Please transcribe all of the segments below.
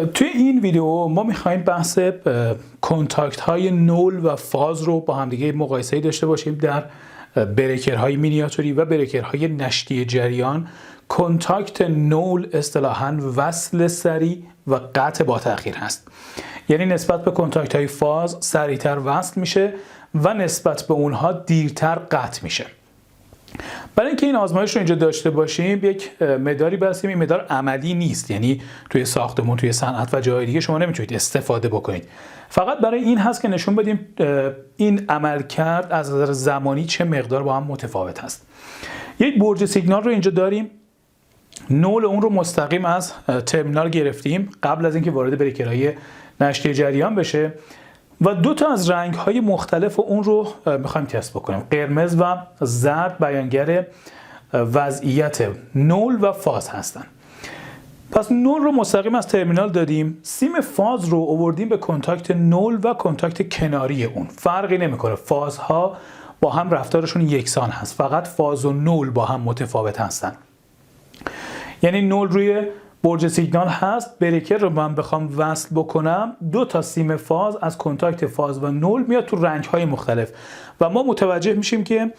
توی این ویدیو ما میخوایم بحث کنتاکت های نول و فاز رو با همدیگه مقایسه داشته باشیم در بریکرهای مینیاتوری و بریکرهای نشتی جریان. کنتاکت نول اصطلاحاً وصل سریع و قطع با تأخیر هست، یعنی نسبت به کنتاکت های فاز سریعتر وصل میشه و نسبت به اونها دیرتر قطع میشه. برای اینکه این آزمایش رو اینجا داشته باشیم یک مداری بستیم. این مدار عملی نیست، یعنی توی ساختمون، توی صنعت و جای دیگه شما نمیتونید استفاده بکنید. فقط برای این هست که نشون بدیم این عملکرد از نظر زمانی چه مقدار با هم متفاوت هست. یک برج سیگنال رو اینجا داریم. نول اون رو مستقیم از ترمینال گرفتیم قبل از اینکه وارد بریکرهای نشتی جریان بشه و دو تا از رنگ‌های مختلف اون رو می‌خوایم تست بکنیم. قرمز و زرد بیانگر وضعیت نول و فاز هستن. پس نول رو مستقیم از ترمینال دادیم، سیم فاز رو آوردیم به کنتاکت نول و کنتاکت کناری اون. فرقی نمی‌کنه، فازها با هم رفتارشون یکسان هست، فقط فاز و نول با هم متفاوت هستن. یعنی نول روی برج سیگنال هست، بریکر رو من بخوام وصل بکنم، دو تا سیم فاز از کنتاکت فاز و نول میاد تو رنگ‌های مختلف و ما متوجه میشیم که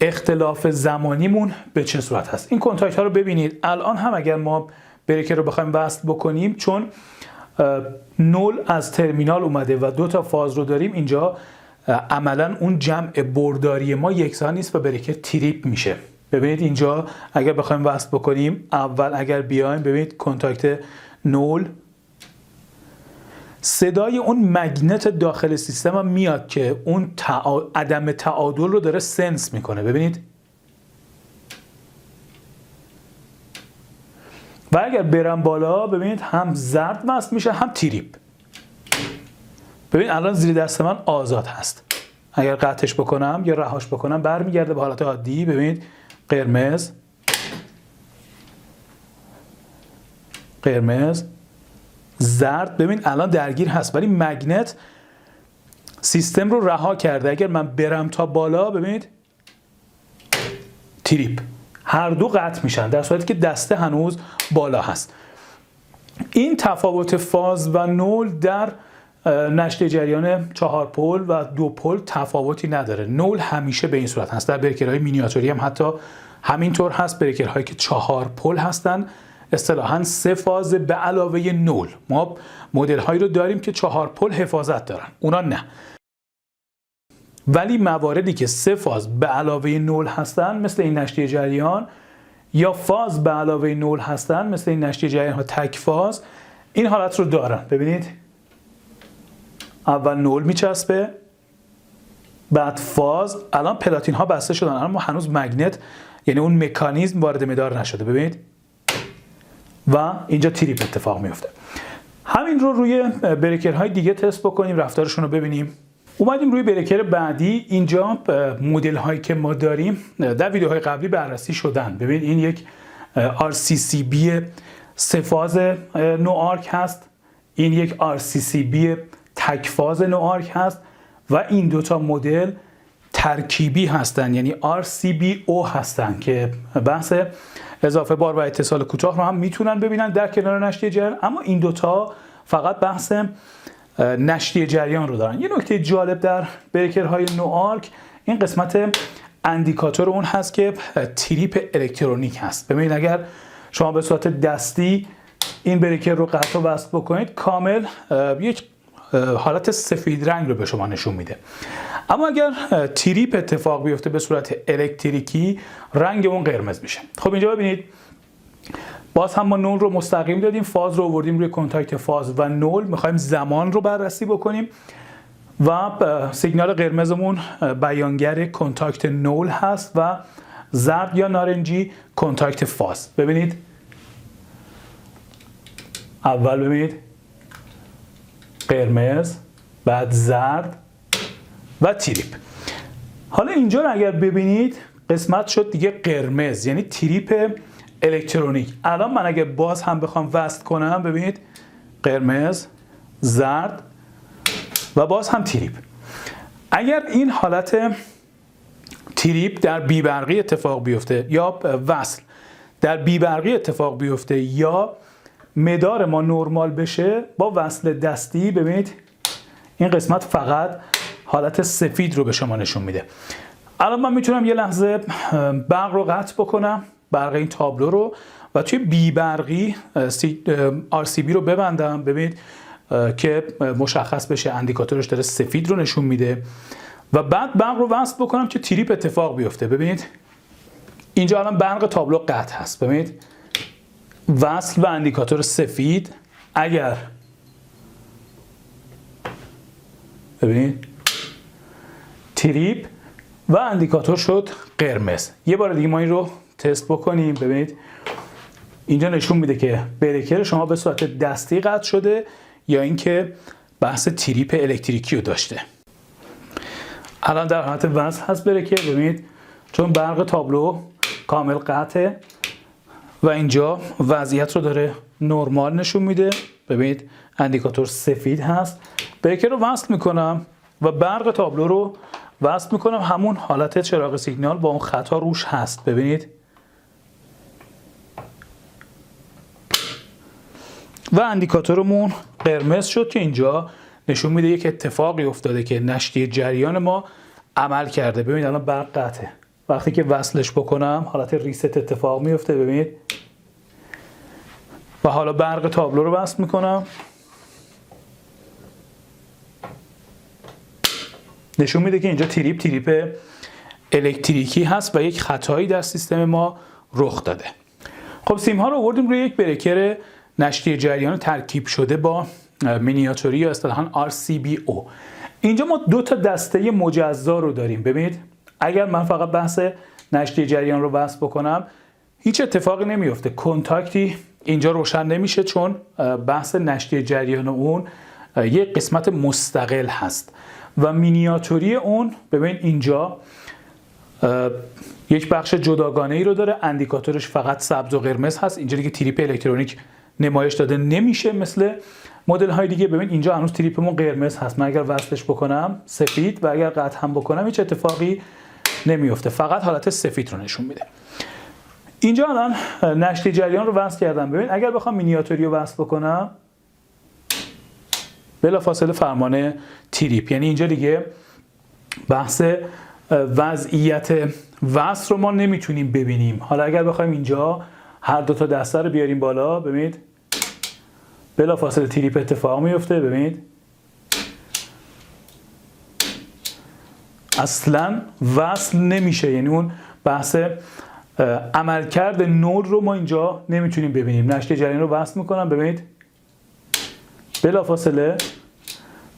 اختلاف زمانیمون به چه صورت هست. این کنتاکت ها رو ببینید. الان هم اگر ما بریکر رو بخوایم وصل بکنیم، چون نول از ترمینال اومده و دو تا فاز رو داریم اینجا، عملا اون جمع برداری ما یکسان نیست و بریکر تریپ میشه. ببینید اینجا اگر بخوایم وصل بکنیم، اول اگر بیایم ببینید کنتاکت نول، صدای اون مگنت داخل سیستم هم میاد که اون عدم تعادل رو داره سنس میکنه. ببینید و اگر برم بالا ببینید هم زرد وصل میشه هم تریپ. ببینید الان زیر دست من آزاد هست، اگر قطعش بکنم یا رهاش بکنم برمیگرده به حالت عادی. ببینید قرمز، قرمز، زرد، ببین الان درگیر هست ولی مگنت سیستم رو رها کرده. اگر من برم تا بالا ببینید تریپ، هر دو قطع میشن در صورتی که دسته هنوز بالا هست. این تفاوت فاز و نول در نشت جریان 4 پل و 2 پل تفاوتی نداره. نول همیشه به این صورت هست. در بریکرهای مینیاتوری هم حتی همینطور هست. بریکرهایی که 4 پل هستن اصطلاحاً 3 فاز به علاوه نول. ما مدل هایی رو داریم که 4 پل حفاظت دارن، اونا نه. ولی مواردی که 3 فاز به علاوه نول هستن مثل این نشتی جریان، یا فاز به علاوه نول هستن مثل این نشتی جریان ها تک فاز، این حالت رو دارن. ببینید اول نول میچسبه، بعد فاز. الان پلاتین ها بسته شدن، اما هنوز مگنت یعنی اون مکانیزم وارد مدار نشده. ببینید و اینجا تریپ اتفاق میفته. همین رو روی بریکرهای دیگه تست بکنیم، رفتارشون رو ببینیم. اومدیم روی بریکر بعدی. اینجا مدل هایی که ما داریم در ویدیوهای قبلی بررسی شدن. ببین این یک RCCB 3 فاز نو آرک هست، این یک RCCB تک فاز نو آرک هست و این دوتا مدل ترکیبی هستن، یعنی RCBO هستن که بحث اضافه بار و اتصال کوتاه رو هم میتونن ببینن در کنار نشتی جریان، اما این دوتا فقط بحث نشتی جریان رو دارن. یه نکته جالب در بریکرهای نو آرک این قسمت اندیکاتور اون هست که تریپ الکترونیک هست. ببینید اگر شما به صورت دستی این بریکر رو قطع و وصل بکنید، کامل یک حالت سفید رنگ رو به شما نشون میده. اما اگر تریپ اتفاق بیفته به صورت الکتریکی، رنگ اون قرمز میشه. خب اینجا ببینید باز هم ما نول رو مستقیم دادیم، فاز رو آوردیم روی کنتاکت فاز و نول. میخوایم زمان رو بررسی بکنیم و سیگنال قرمزمون بیانگر کنتاکت نول هست و زرد یا نارنجی کنتاکت فاز. ببینید اول ببینید قرمز، بعد زرد و تریپ. حالا اینجا رو اگر ببینید قسمت شد دیگه قرمز، یعنی تریپ الکترونیک. الان من اگر باز هم بخوام وصل کنم ببینید قرمز، زرد و باز هم تریپ. اگر این حالت تریپ در بی برقی اتفاق بیفته یا وصل در بی برقی اتفاق بیفته یا مدار ما نرمال بشه با وصل دستی، ببینید این قسمت فقط حالت سفید رو به شما نشون میده. الان من میتونم یه لحظه برق رو قطع بکنم، برق این تابلو رو، و توی بی برقی RCB رو ببندم، ببینید که مشخص بشه اندیکاتورش داره سفید رو نشون میده، و بعد برق رو وصل بکنم که تریپ اتفاق بیفته. ببینید اینجا الان برق تابلو قطع هست، ببینید وصل به اندیکاتور سفید. اگر ببینید تریپ و اندیکاتور شد قرمز. یه بار دیگه ما این رو تست بکنیم. ببینید اینجا نشون میده که بریکر شما به صورت دستی قطع شده یا اینکه بحث تریپ الکتریکی رو داشته. الان در حالت وصل هست بریکر، ببینید چون برق تابلو کامل قطعه و اینجا وضعیت رو داره نرمال نشون میده. ببینید اندیکاتور سفید هست. بریکر رو وصل میکنم و برق تابلو رو وصل میکنم، همون حالت چراغ سیگنال با اون خطا روش هست. ببینید و اندیکاتورمون قرمز شد که اینجا نشون میده یک اتفاقی افتاده که نشتی جریان ما عمل کرده. ببینید الان برق قطعه، وقتی که وصلش بکنم حالت ریست اتفاق میفته. ببینید و حالا برق تابلو رو وصل میکنم، نشون میده که اینجا تریپ الکتریکی هست و یک خطایی در سیستم ما رخ داده. خب سیم ها رو آوردیم روی یک بریکر نشتی جریان ترکیب شده با مینیاتوری یا اصطلاحاً RCBO. اینجا ما دو تا دسته مجزا رو داریم. ببینید اگر من فقط بحث نشتی جریان رو وصل بکنم هیچ اتفاقی نمیفته، کنتاکتی اینجا روشن نمیشه، چون بحث نشتی جریان اون یک قسمت مستقل هست و مینیاتوری اون ببین اینجا یک بخش جداگانه ای رو داره، اندیکاتورش فقط سبز و قرمز هست. اینجا دیگه تریپ الکترونیک نمایش داده نمیشه مثل مدل های دیگه. ببین اینجا هنوز تریپمون قرمز هست، من اگر وصلش بکنم سفید و اگر قطع هم بکنم هیچ اتفاقی نمیفته، فقط حالت سفید رو نشون میده. اینجا الان نشتی جریان رو وصل کردم. ببین اگر بخوام مینیاتوری رو وصل بکنم بلافاصله فرمان تریپ، یعنی اینجا دیگه بحث وضعیت وصل رو ما نمیتونیم ببینیم. حالا اگر بخوایم اینجا هر دو تا دسته رو بیاریم بالا، ببینید بلافاصله تریپ اتفاق میفته. ببینید اصلا وصل نمیشه، یعنی اون بحث عملکرد نود رو ما اینجا نمیتونیم ببینیم. نشتی جریان رو وصل میکنم، ببینید بلافاصله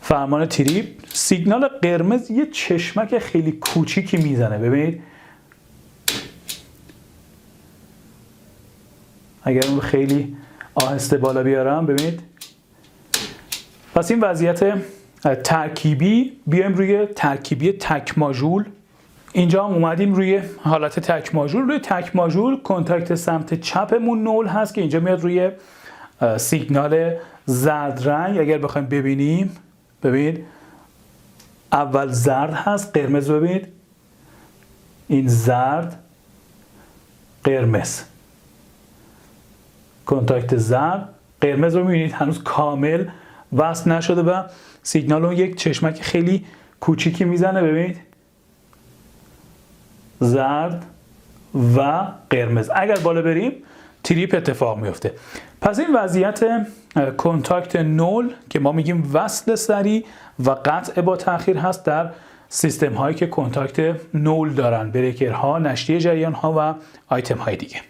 فرمان تریپ، سیگنال قرمز یه چشمک خیلی کوچیکی میزنه. ببینید اگر اون خیلی آهسته بالا بیارم، ببینید پس این وضعیت ترکیبی. بیایم روی ترکیبی تک ماژول. اینجا هم اومدیم روی حالت تک ماژول. روی تک ماژول کنتاکت سمت چپمون نول هست که اینجا میاد روی سیگنال زرد رنگ. اگر بخوایم ببینیم، ببینید اول زرد هست، قرمز. ببینید این زرد قرمز، کنتاکت زرد قرمز رو میبینید هنوز کامل وصل نشده و سیگنال رو یک چشمک خیلی کوچیکی میزنه. ببینید زرد و قرمز. اگر بالا بریم تریپ اتفاق میفته. پس این وضعیت کنتاکت نول که ما میگیم وصل سریع و قطع با تأخیر هست در سیستم هایی که کنتاکت نول دارن، بریکرها، نشتی جریان ها و آیتم های دیگه.